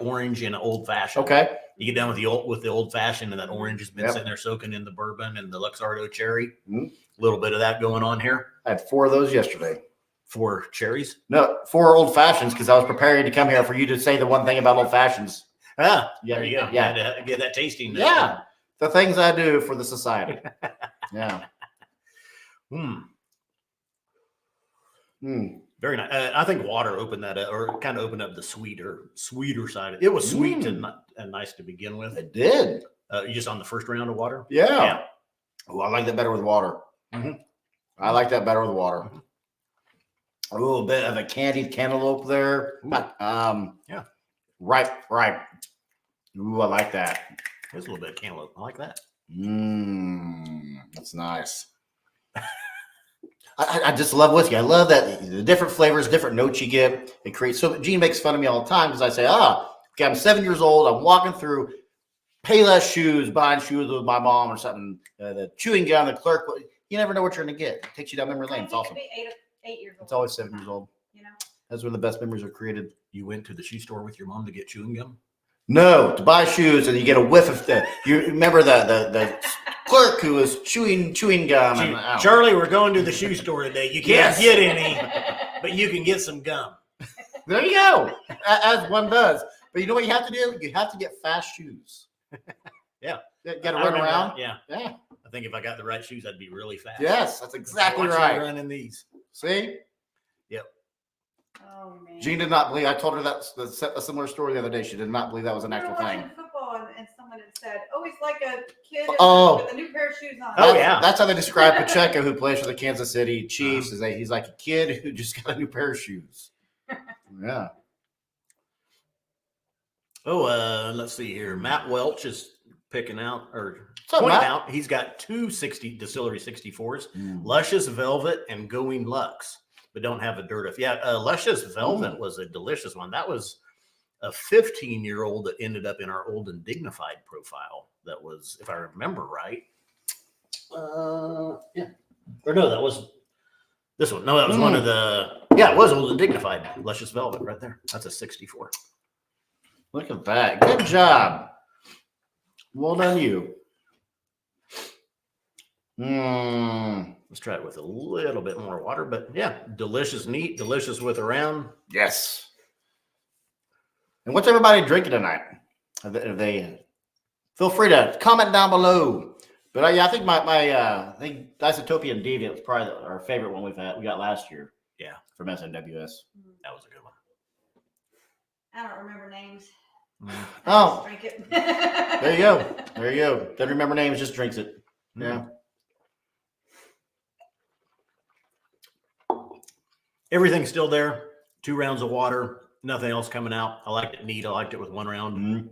orange and an old fashioned. Okay. You get done with the old fashioned, and that orange has been sitting there soaking in the bourbon and the Luxardo cherry. A little bit of that going on here. I had 4 of those yesterday. 4 cherries? No, 4 old fashions, because I was preparing to come here for you to say the one thing about old fashions. Yeah, Yeah, there you go. yeah. You had to get that tasting. Yeah, the things I do for the society. Yeah. Very nice. I think water opened that up, or kind of opened up the sweeter side. It was sweet and nice to begin with. It did. You just on the first round of water? Yeah. Oh, I like that better with water. I like that better with water. A little bit of a candied cantaloupe there. Yeah. Ripe. Ooh, I like that. There's a little bit of cantaloupe. I like that. That's nice. I just love whiskey. I love that the different flavors, different notes you get. It creates. So Gene makes fun of me all the time because I say, okay, I'm 7 years old. I'm walking through Payless shoes, buying shoes with my mom or something. The chewing gum, the clerk. You never know what you're going to get. It takes you down memory lane. It's awesome. Could be 8 years old. It's always 7 years old. You know. That's when the best memories are created. You went to the shoe store with your mom to get chewing gum? No, to buy shoes and you get a whiff of the. You remember the clerk who was chewing gum. And, Charlie, we're going to the shoe store today. You can't get any, but you can get some gum. There you go. As one does. But you know what you have to do? You have to get fast shoes. Yeah. You got to run around. Yeah. Yeah. I think if I got the right shoes, I'd be really fast. Yes, that's exactly Watch right. me running these. See? Yep. Oh man. Jean did not believe. I told her a similar story the other day. She did not believe that was an actual thing. Football and someone had said, "Oh, he's like a kid with a new pair of shoes on." Oh, yeah. That's how they describe Pacheco, who plays for the Kansas City Chiefs. Is that he's like a kid who just got a new pair of shoes. Yeah. Oh, let's see here. Matt Welch is picking out or up, pointing Matt? out he's got 2 Distillery 64s, Luscious Velvet and Going Lux. but don't have a dirt. Yeah, Luscious Velvet was a delicious one. That was a 15-year-old that ended up in our Old and Dignified profile. That was, if I remember right. Yeah. Or no, that was this one. No, that was one of the. Yeah, it was Old and Dignified. Luscious Velvet right there. That's a 64. Look at that. Good job. Well done, you. Let's try it with a little bit more water, but yeah, delicious, neat, delicious with around. Yes. And what's everybody drinking tonight? Are they feel free to comment down below. But yeah, I think I think Isotopian Deviant was probably our favorite one we got last year. Yeah, from SMWS. That was a good one. I don't remember names. Oh, Drink it. there you go. There you go. Doesn't remember names, just drinks it. Yeah. Everything's still there. 2 rounds of water. Nothing else coming out. I liked it neat. I liked it with 1 round.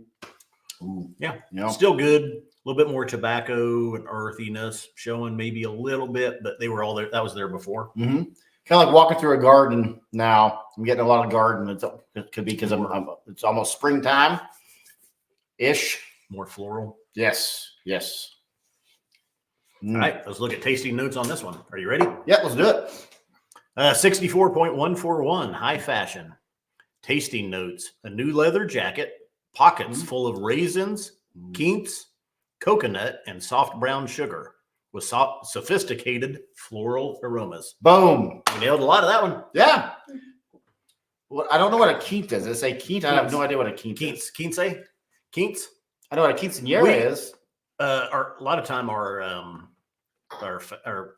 Ooh. Yeah. Still good. A little bit more tobacco and earthiness showing maybe a little bit, but they were all there. That was there before. Kind of like walking through a garden now. I'm getting a lot of garden. It could be because it's almost springtime ish. More floral. Yes. Yes. All right. Let's look at tasting notes on this one. Are you ready? Yeah, let's do it. 64.141 high fashion. Tasting notes: a new leather jacket, pockets full of raisins, quince, coconut, and soft brown sugar with sophisticated floral aromas. Boom. You nailed a lot of that one. Yeah. Well, I don't know what a quinte is. Does it say quinte? I have no idea what a quinte is. Quince? I know what a quinceañera is. A lot of time our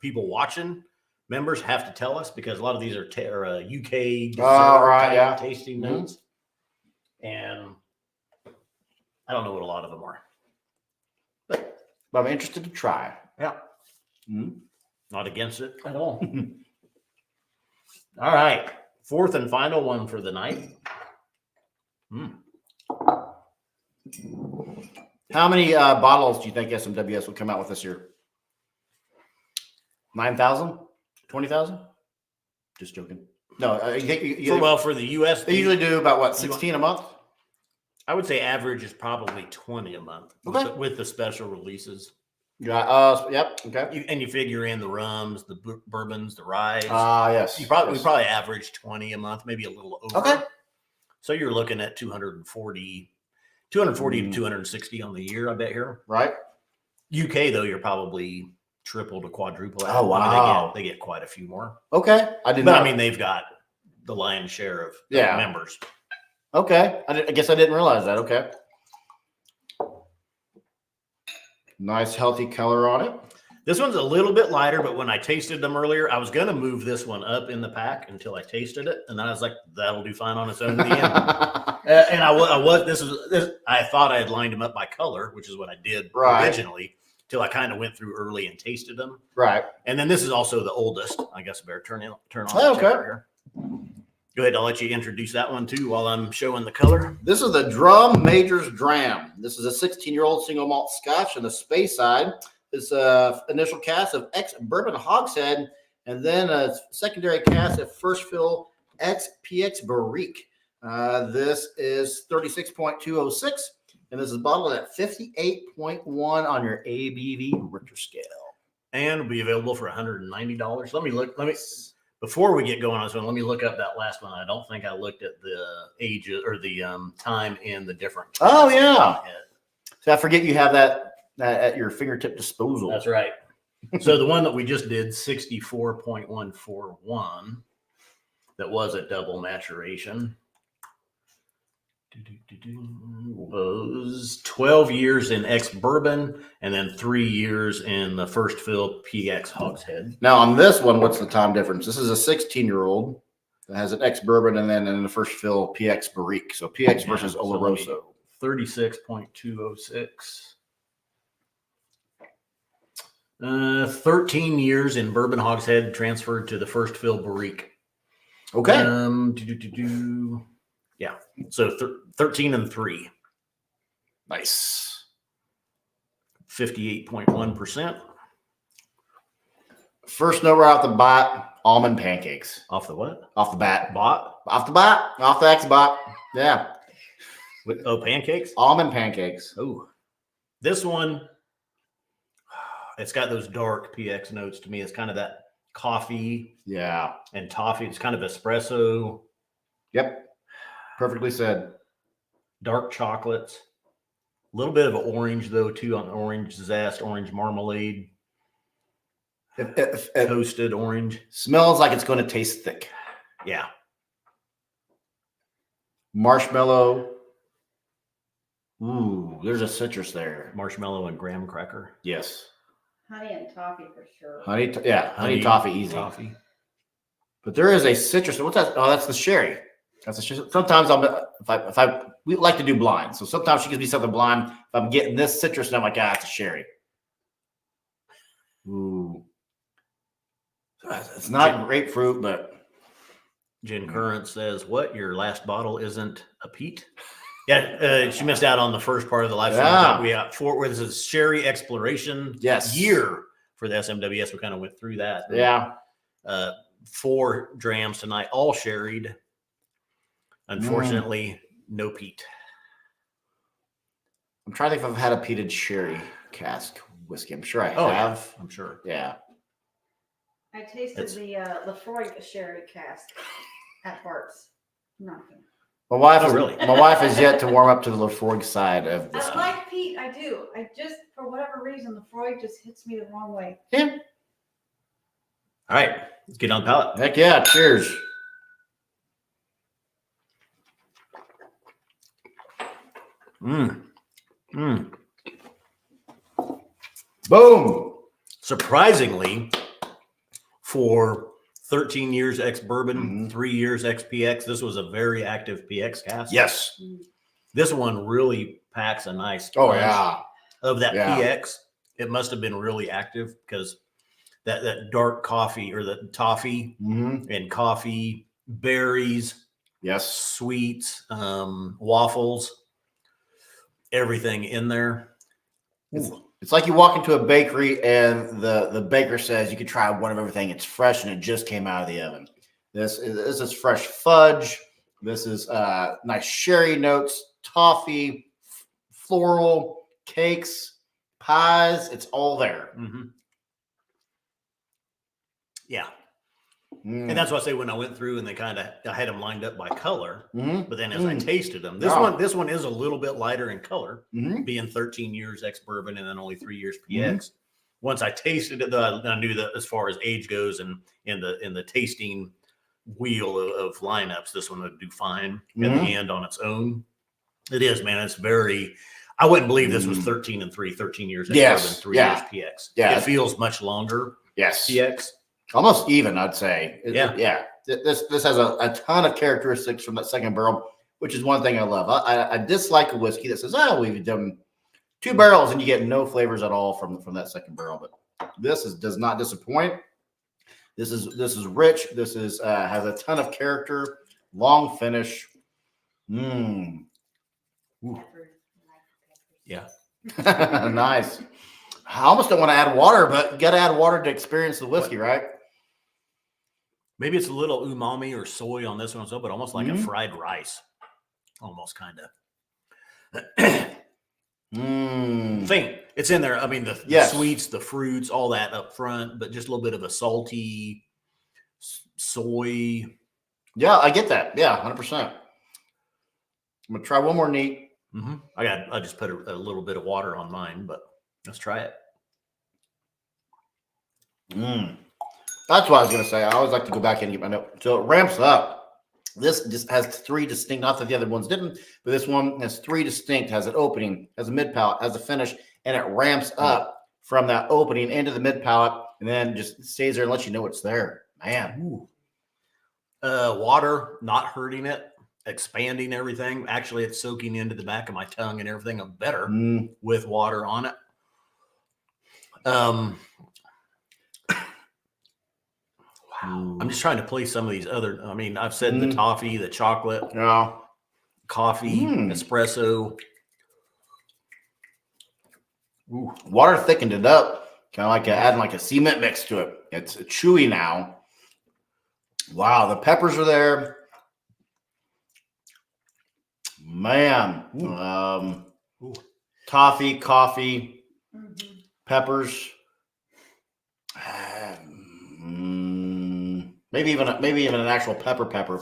people watching members have to tell us because a lot of these are UK dessert tasting notes. And I don't know what a lot of them are. But I'm interested to try. Yeah. Not against it at all. All right. 4th and final one for the night. How many bottles do you think SMWS will come out with this year? 9,000? 20,000? Just joking. No, you think for the US, they usually do about what, 16 a month? I would say average is probably 20 a month with the special releases. Yep. Okay. And you figure in the rums, the bourbons, the ryes. Yes. We probably average 20 a month, maybe a little over. Okay. So you're looking at 240 to 260 on the year, I bet here. Right. UK though, you're probably triple to quadruple. Oh wow. They get quite a few more. Okay. I mean, they've got the lion's share of members. Okay. I guess I didn't realize that. Okay. Nice healthy color on it. This one's a little bit lighter, but when I tasted them earlier, I was going to move this one up in the pack until I tasted it. And then I was like, that'll do fine on its own at the end. And I thought I had lined them up by color, which is what I did originally, till I kind of went through early and tasted them. Right. And then this is also the oldest. I guess I better turn on the here. Go ahead. I'll let you introduce that one too while I'm showing the color. This is the Drum Major's Dram. This is a 16-year-old single malt Scotch on the space side. It's initial cast of ex-bourbon hogshead, and then a secondary cast of first fill ex-PX Barrique. This is 36.206, and this is bottled at 58.1 on your ABV Richter scale. And will be available for $190. Before we get going on this one, let me look up that last one. I don't think I looked at the ages or the time in the different. Oh, yeah. So I forget you have that at your fingertip disposal. That's right. So the one that we just did, 64.141, that was a double maturation, was 12 years in ex-bourbon and then 3 years in the first fill PX Hogshead. Now on this one, what's the time difference? This is a 16-year-old that has an ex-bourbon and then in the first fill PX Barrique. So PX versus Oloroso. 36.206. 13 years in bourbon hogshead transferred to the first fill Barrique. Okay. Yeah. So 13 and 3. Nice. 58.1%. First note right out the bat, almond pancakes. Off the what? Off the bat. Bot? Off the bat. Off the X-bot. Yeah. Oh, pancakes? Almond pancakes. Oh, this one, it's got those dark PX notes to me. It's kind of that coffee Yeah. and toffee. It's kind of espresso, Yep. Perfectly said. dark chocolates, a little bit of orange though too, on orange zest, orange marmalade, It toasted orange. smells like it's going to taste thick. Yeah. Marshmallow. Ooh, there's a citrus there. Marshmallow and graham cracker. Yes. Honey and toffee for sure. Honey toffee, easy. Toffee. But there is a citrus. What's that? Oh, that's the sherry. That's a. Sometimes we like to do blind. So sometimes she gives me something blind. If I'm getting this citrus, and I'm like, it's a sherry. Ooh, it's not grapefruit, but Jen Current says, "What? Your last bottle isn't a peat?" Yeah, she missed out on the first part of the live stream. Yeah. We got where this is sherry exploration year for the SMWS. We kind of went through that. Yeah. 4 drams tonight, all sherried. Unfortunately, no peat. I'm trying to think if I've had a peated sherry cask whiskey. I'm sure I Oh, have. I'm sure. Yeah. I tasted the Lefroy sherry cask at Hart's. Nothing. My wife Oh, really? My wife has yet to warm up to the Lefroy side of I whiskey. like peat. I do. I just, for whatever reason, Lefroy just hits me the wrong way. Yeah. All right, let's get on the palate. Heck yeah. Cheers. Boom. Surprisingly, for 13 years ex-bourbon, 3 years ex-PX, this was a very active PX cask. Yes. This one really packs a nice Oh, punch yeah. of that Yeah. PX. It must have been really active because that dark coffee or the toffee and coffee, berries, Yes. sweets, waffles, everything in there. It's like you walk into a bakery and the baker says you can try one of everything. It's fresh and it just came out of the oven. This is fresh fudge. This is nice sherry notes, toffee, floral, cakes, pies. It's all there. Yeah. And that's why I say when I went through and I had them lined up by color, but then as I tasted them, this one is a little bit lighter in color, being 13 years ex-bourbon and then only 3 years PX. Once I tasted it, though, I knew that as far as age goes and in the tasting wheel of lineups, this one would do fine in the end on its own. It is, man. It's very. I wouldn't believe this was 13 years ex-bourbon, 3 years PX. Yeah. It feels much longer. Yes. PX. Almost even, I'd say. Yeah. This has a ton of characteristics from that second barrel, which is one thing I love. I dislike a whiskey that says, we've done 2 barrels and you get no flavors at all from that second barrel. But this does not disappoint. This is rich. This is has a ton of character, long finish. Yeah. Nice. I almost don't want to add water, but you got to add water to experience the whiskey, right? Maybe it's a little umami or soy on this one as well, but almost like a fried rice. Almost kind of. Faint. It's in there. I mean, the sweets, the fruits, all that up front, but just a little bit of a salty soy. Yeah, I get that. Yeah, 100%. I'm going to try one more neat. I just put a little bit of water on mine, but let's try it. That's what I was going to say. I always like to go back in and get my note. So it ramps up. This just has 3 distinct, not that the other ones didn't, but this one has 3 distinct, has an opening, has a mid palate, has a finish, and it ramps up from that opening into the mid palate and then just stays there and lets you know it's there. Man. Water, not hurting it, expanding everything. Actually, it's soaking into the back of my tongue and everything better with water on it. Wow. I'm just trying to place some of these other. I mean, I've said the toffee, the chocolate, coffee, espresso. Ooh, water thickened it up, kind of like adding like a cement mix to it. It's chewy now. Wow, the peppers are there. Man. Toffee, coffee, peppers. Maybe even an actual pepper.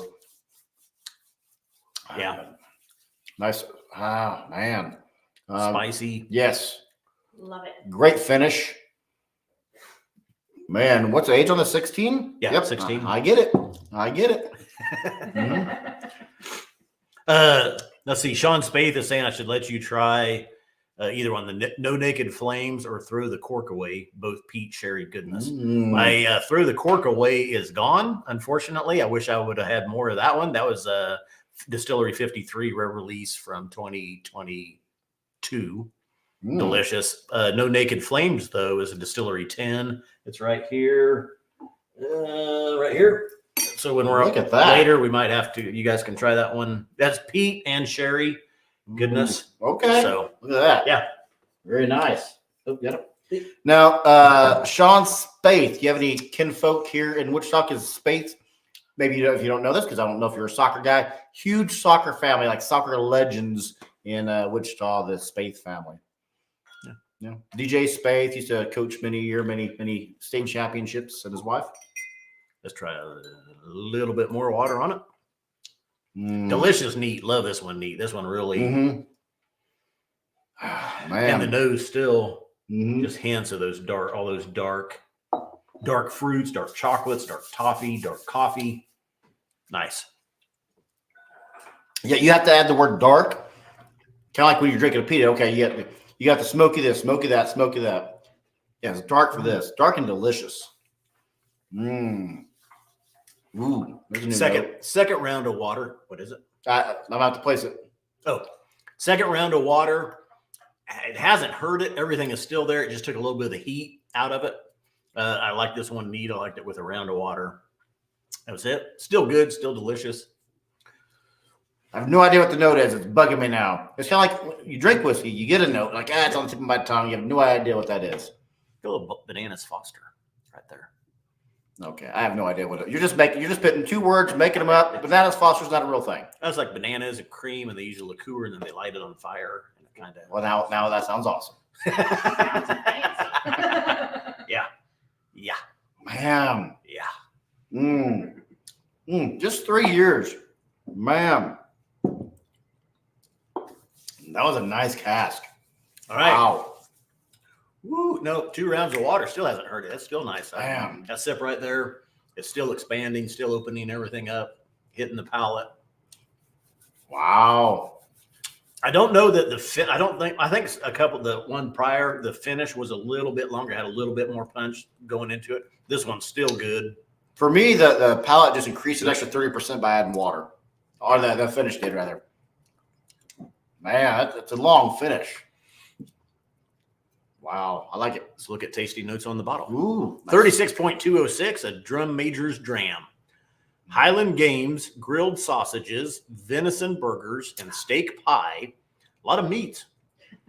Yeah. Nice. Ah, man. Spicy. Yes. Love it. Great finish. Man, what's the age on the 16? Yeah, yep. 16. I get it. Let's see. Sean Spaeth is saying I should let you try either on the No Naked Flames or Throw the Cork Away, both peat sherry goodness. My Throw the Cork Away is gone, unfortunately. I wish I would have had more of that one. That was Distillery 53 re-release from 2022. Delicious. No Naked Flames, though, is a Distillery 10. It's right here. Right here. So when we're Look at that. later, we might have to, you guys can try that one. That's peat and sherry goodness. Okay. So look at that. Yeah. Very nice. Oh, got it. Now, Sean Spaeth, do you have any kinfolk here in Wichita? Because Spaeth, maybe if you don't know this, because I don't know if you're a soccer guy, huge soccer family, like soccer legends in Wichita, the Spaeth family. Yeah. DJ Spaeth used to coach many state championships, and his wife. Let's try a little bit more water on it. Delicious, neat. Love this one, neat. This one really. Man. And the nose still just hints of those all those dark fruits, dark chocolates, dark toffee, dark coffee. Nice. Yeah, you have to add the word dark. Kind of like when you're drinking a peat. Okay, you got the smoky this, smoky that, smoky that. Yeah, it's dark for this. Dark and delicious. Ooh. Second round of water. What is it? I'm about to place it. Oh, second round of water. It hasn't hurt it. Everything is still there. It just took a little bit of the heat out of it. I like this one neat. I liked it with a round of water. That was it. Still good. Still delicious. I have no idea what the note is. It's bugging me now. It's kind of like you drink whiskey. You get a note. Like, it's on the tip of my tongue. You have no idea what that is. A little Bananas Foster right there. Okay. I have no idea what it is. You're just putting two words, making them up. Bananas Foster's not a real thing. That's like bananas and cream, and they use a liqueur, and then they light it on fire. And it kind of. Well, now that sounds awesome. Yeah. Man. Yeah. Just 3 years. Man. That was a nice cask. All right. Wow. Woo. No, 2 rounds of water still hasn't hurt it. That's still nice. Damn. That sip right there. It's still expanding, still opening everything up, hitting the palate. Wow. I don't know that I think the one prior, the finish was a little bit longer, had a little bit more punch going into it. This one's still good. For me, the palate just increased an extra 30% by adding water. Or the finish did, rather. Man, it's a long finish. Wow, I like it. Let's look at tasty notes on the bottle. Ooh. 36.206, a Drum Majors Dram. Highland Games, grilled sausages, venison burgers, and steak pie. A lot of meat.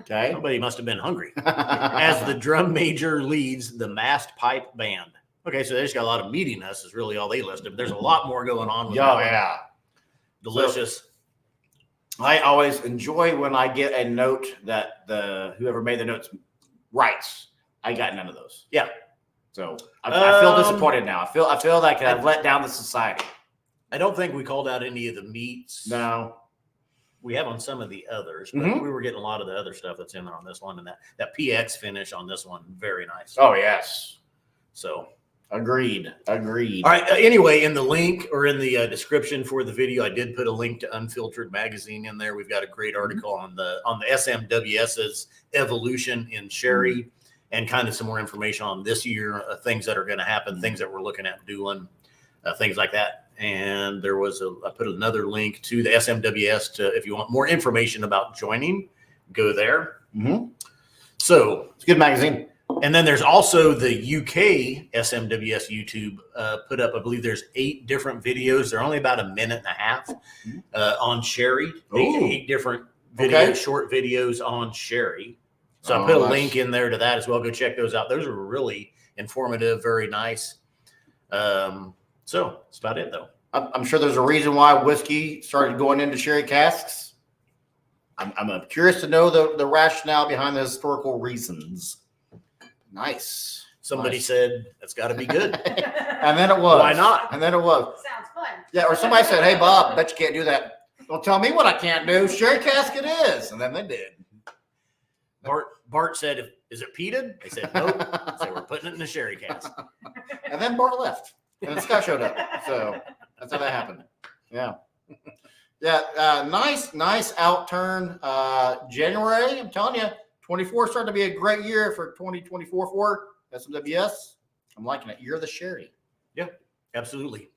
Okay. Somebody must have been hungry. As the drum major leads the massed pipe band. Okay, so they just got a lot of meatiness is really all they listed. There's a lot more going on with that. Yeah. Delicious. I always enjoy when I get a note that whoever made the notes writes. I got none of those. Yeah. So I feel disappointed now. I feel like I've let down the society. I don't think we called out any of the meats. No. We have on some of the others, but we were getting a lot of the other stuff that's in there on this one, and that PX finish on this one, very nice. Oh, yes. So agreed. All right. Anyway, in the link or in the description for the video, I did put a link to Unfiltered Magazine in there. We've got a great article on the SMWS's evolution in sherry and kind of some more information on this year, things that are going to happen, things that we're looking at doing, things like that. And there was I put another link to the SMWS to, if you want more information about joining, go there. So it's a good magazine. And then there's also the UK SMWS YouTube put up, I believe there's 8 different videos. They're only about a minute and a half on sherry. 8 different videos, short videos on sherry. So I put a link in there to that as well. Go check those out. Those are really informative, very nice. So that's about it, though. I'm sure there's a reason why whiskey started going into sherry casks. I'm curious to know the rationale behind the historical reasons. Nice. Somebody said that's got to be good. And then it was. Why not? And then it was. Sounds fun. Yeah, or somebody said, "Hey, Bob, bet you can't do that." Don't tell me what I can't do. Sherry cask it is. And then they did. Bart said, "Is it peated?" They said, "Nope." So we're putting it in the sherry cask. And then Bart left. And then Scott showed up. So that's how that happened. Yeah. Yeah. Nice outturn. January, I'm telling you, 24 starting to be a great year for 2024 for SMWS. I'm liking it. Year of the sherry. Yeah, absolutely.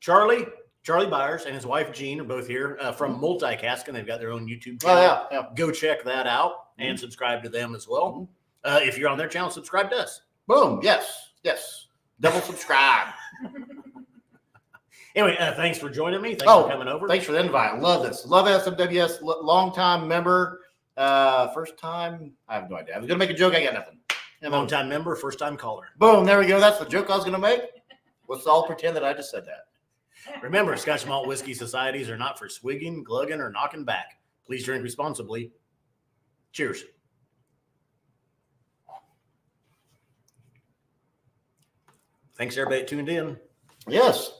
Charlie Byers and his wife Jean are both here from Multicasking. They've got their own YouTube channel. Oh, yeah. Go check that out and subscribe to them as well. If you're on their channel, subscribe to us. Boom. Yes. Double subscribe. Anyway, thanks for joining me. Thanks for coming over. Thanks for the invite. Love this. Love SMWS. Long-time member. First time. I have no idea. I was going to make a joke. I got nothing. Long-time member, first-time caller. Boom. There we go. That's the joke I was going to make. Let's all pretend that I just said that. Remember, Scotch Malt Whiskey Societies are not for swigging, glugging, or knocking back. Please drink responsibly. Cheers. Thanks, everybody that tuned in. Yes.